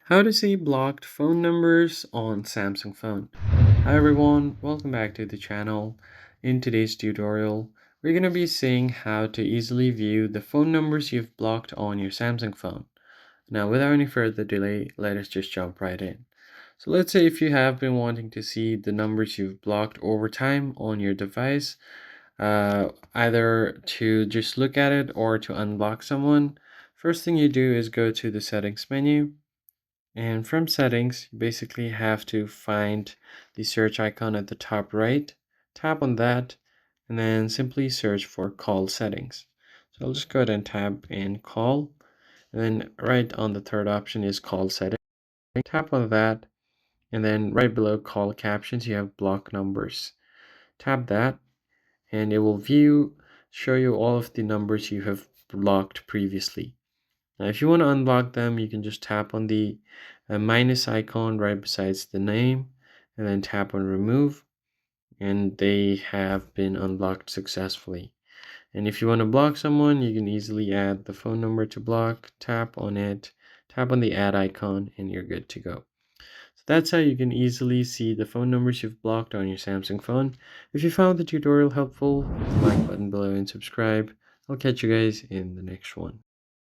How to see blocked phone numbers on Samsung phone. Hi everyone, welcome back to the channel. In today's tutorial, we're going to be seeing how to easily view the phone numbers you've blocked on your Samsung phone. Now without any further delay, let us just jump right in. So let's say if you have been wanting to see the numbers you've blocked over time on your device, either to just look at it or to unblock someone, first thing you do is go to the settings menu. And from settings, you basically have to find the search icon at the top right, tap on that, and then simply search for call settings. So I'll just go ahead and tap in call, and then right on the third option is call settings. Tap on that, and then right below call captions, you have block numbers. Tap that, and it will show you all of the numbers you have blocked previously. Now, if you want to unblock them, you can just tap on the minus icon right besides the name and then tap on remove, and they have been unblocked successfully. And if you want to block someone, you can easily add the phone number to block, tap on it, tap on the add icon, and you're good to go. So that's how you can easily see the phone numbers you've blocked on your Samsung phone. If you found the tutorial helpful, hit the like button below and subscribe. I'll catch you guys in the next one.